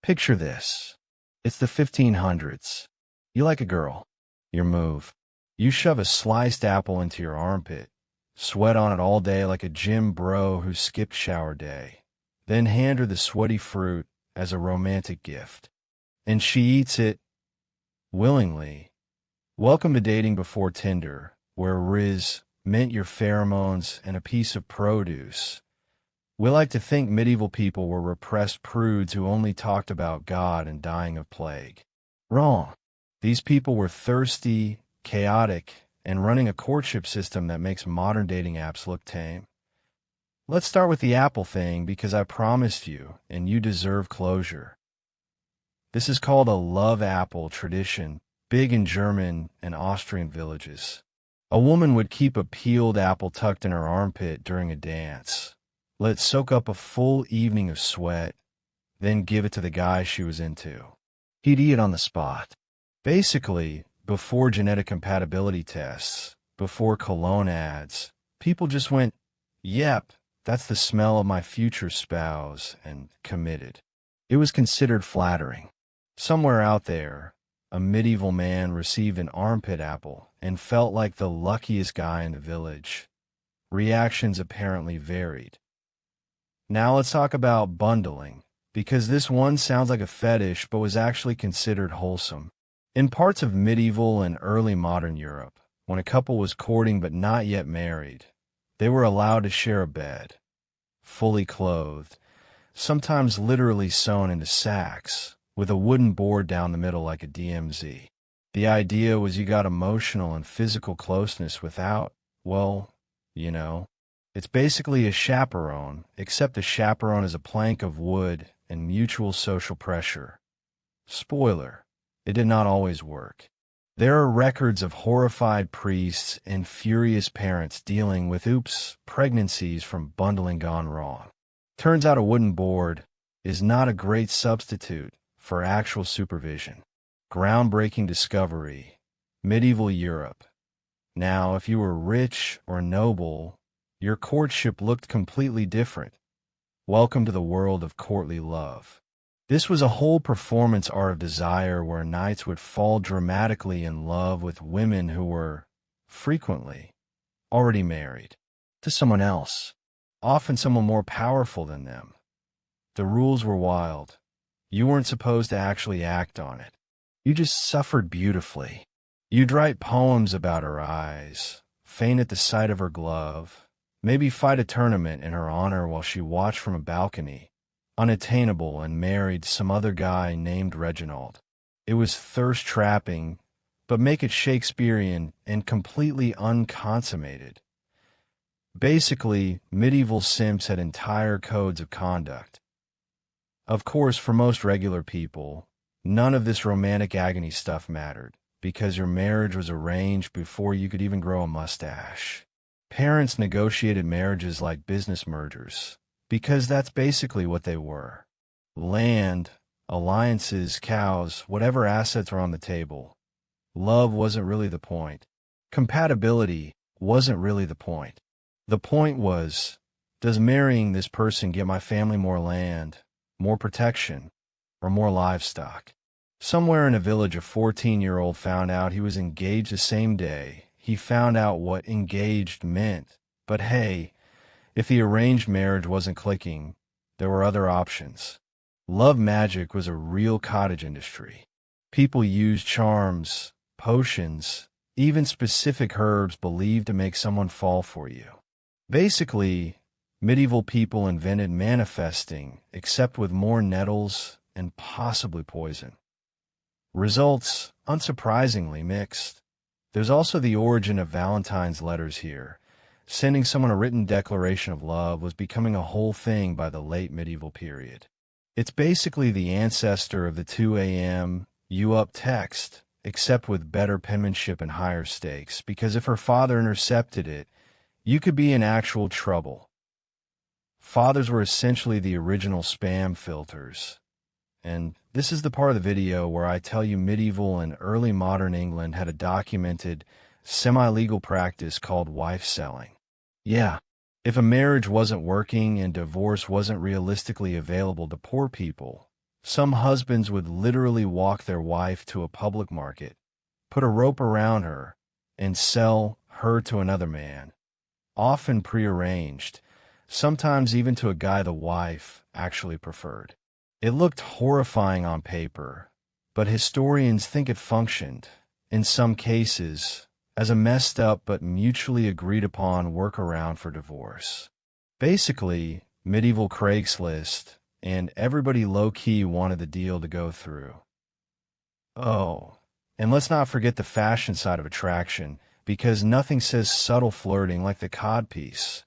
Picture this. It's the 1500s. You like a girl. Your move. You shove a sliced apple into your armpit, sweat on it all day like a gym bro who skipped shower day, then hand her the sweaty fruit as a romantic gift. And she eats it willingly. Welcome to Dating Before Tinder, where rizz meant your pheromones and a piece of produce. We like to think medieval people were repressed prudes who only talked about God and dying of plague. Wrong. These people were thirsty, chaotic, and running a courtship system that makes modern dating apps look tame. Let's start with the apple thing because I promised you, and you deserve closure. This is called a love apple tradition, big in German and Austrian villages. A woman would keep a peeled apple tucked in her armpit during a dance, let it soak up a full evening of sweat, then give it to the guy she was into. He'd eat it on the spot. Basically, before genetic compatibility tests, before cologne ads, people just went, yep, that's the smell of my future spouse, and committed. It was considered flattering. Somewhere out there, a medieval man received an armpit apple and felt like the luckiest guy in the village. Reactions apparently varied. Now let's talk about bundling, because this one sounds like a fetish but was actually considered wholesome. In parts of medieval and early modern Europe, when a couple was courting but not yet married, they were allowed to share a bed, fully clothed, sometimes literally sewn into sacks, with a wooden board down the middle like a DMZ. The idea was you got emotional and physical closeness without, well, you know. It's basically a chaperone, except the chaperone is a plank of wood and mutual social pressure. Spoiler, it did not always work. There are records of horrified priests and furious parents dealing with pregnancies from bundling gone wrong. Turns out a wooden board is not a great substitute for actual supervision. Groundbreaking discovery, medieval Europe. Now, if you were rich or noble, your courtship looked completely different. Welcome to the world of courtly love. This was a whole performance art of desire where knights would fall dramatically in love with women who were, frequently, already married to someone else, often someone more powerful than them. The rules were wild. You weren't supposed to actually act on it. You just suffered beautifully. You'd write poems about her eyes, faint at the sight of her glove, maybe fight a tournament in her honor while she watched from a balcony, unattainable and married some other guy named Reginald. It was thirst-trapping, but make it Shakespearean and completely unconsummated. Basically, medieval simps had entire codes of conduct. Of course, for most regular people, none of this romantic agony stuff mattered, because your marriage was arranged before you could even grow a mustache. Parents negotiated marriages like business mergers, because that's basically what they were. Land, alliances, cows, whatever assets were on the table. Love wasn't really the point. Compatibility wasn't really the point. The point was, does marrying this person get my family more land, more protection, or more livestock? Somewhere in a village, a 14-year-old found out he was engaged the same day. He found out what engaged meant. But hey, if the arranged marriage wasn't clicking, there were other options. Love magic was a real cottage industry. People used charms, potions, even specific herbs believed to make someone fall for you. Basically, medieval people invented manifesting, except with more nettles and possibly poison. Results, unsurprisingly, mixed. There's also the origin of Valentine's letters here. Sending someone a written declaration of love was becoming a whole thing by the late medieval period. It's basically the ancestor of the 2 a.m. you up text, except with better penmanship and higher stakes, because if her father intercepted it, you could be in actual trouble. Fathers were essentially the original spam filters. And this is the part of the video where I tell you medieval and early modern England had a documented, semi-legal practice called wife selling. Yeah, if a marriage wasn't working and divorce wasn't realistically available to poor people, Some husbands would literally walk their wife to a public market, put a rope around her, and sell her to another man, often prearranged, sometimes even to a guy the wife actually preferred. It looked horrifying on paper, but historians think it functioned, in some cases, as a messed up but mutually agreed upon workaround for divorce. Basically, medieval Craigslist, and everybody low-key wanted the deal to go through. Oh, and let's not forget the fashion side of attraction, because nothing says subtle flirting like the codpiece,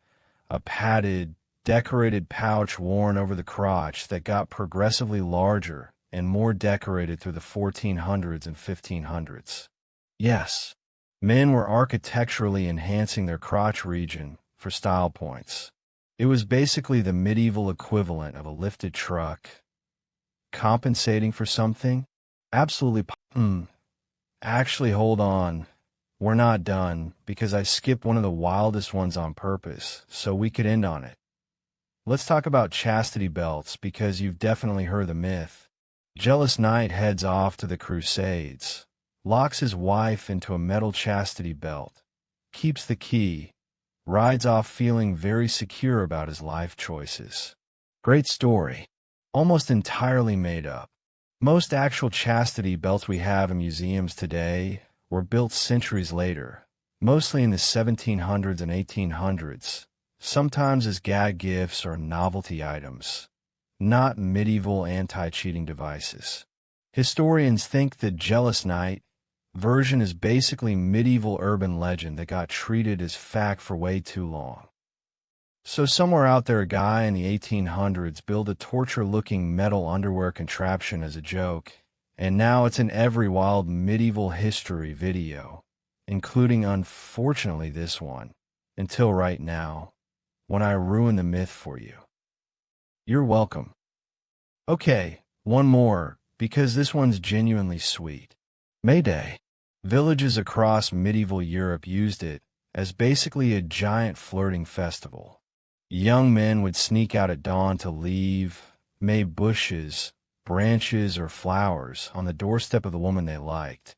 a padded, decorated pouch worn over the crotch that got progressively larger and more decorated through the 1400s and 1500s. Yes, men were architecturally enhancing their crotch region for style points. It was basically the medieval equivalent of a lifted truck. Compensating for something? Absolutely. Actually, hold on. We're not done, because I skipped one of the wildest ones on purpose, so we could end on it. Let's talk about chastity belts, because you've definitely heard the myth. Jealous knight heads off to the Crusades, locks his wife into a metal chastity belt, keeps the key, rides off feeling very secure about his life choices. Great story. Almost entirely made up. Most actual chastity belts we have in museums today were built centuries later, mostly in the 1700s and 1800s, sometimes as gag gifts or novelty items, not medieval anti-cheating devices. Historians think the jealous knight version is basically medieval urban legend that got treated as fact for way too long. So somewhere out there, a guy in the 1800s built a torture-looking metal underwear contraption as a joke, and now it's in every wild medieval history video, including, unfortunately, this one, until right now, when I ruin the myth for you. You're welcome. Okay, one more, because this one's genuinely sweet. May Day. Villages across medieval Europe used it as basically a giant flirting festival. Young men would sneak out at dawn to leave May bushes, branches, or flowers on the doorstep of the woman they liked,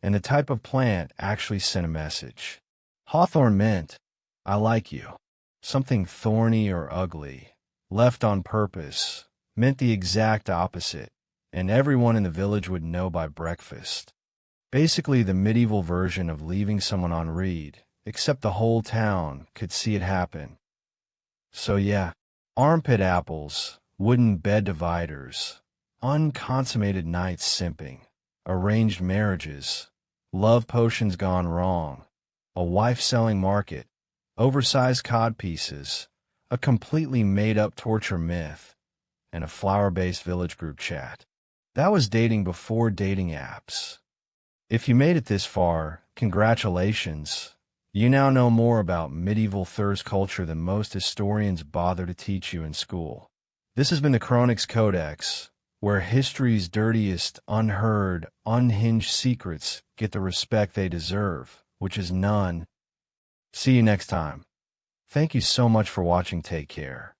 and the type of plant actually sent a message. Hawthorn meant, I like you. Something thorny or ugly, left on purpose, meant the exact opposite, and everyone in the village would know by breakfast. Basically the medieval version of leaving someone on read, except the whole town could see it happen. So yeah, armpit apples, wooden bed dividers, unconsummated nights simping, arranged marriages, love potions gone wrong, a wife-selling market, oversized codpieces, a completely made-up torture myth, and a flower-based village group chat. That was dating before dating apps. If you made it this far, congratulations. You now know more about medieval thirst culture than most historians bother to teach you in school. This has been the Kronix Codex, where history's dirtiest, unheard, unhinged secrets get the respect they deserve, which is none. See you next time. Thank you so much for watching. Take care.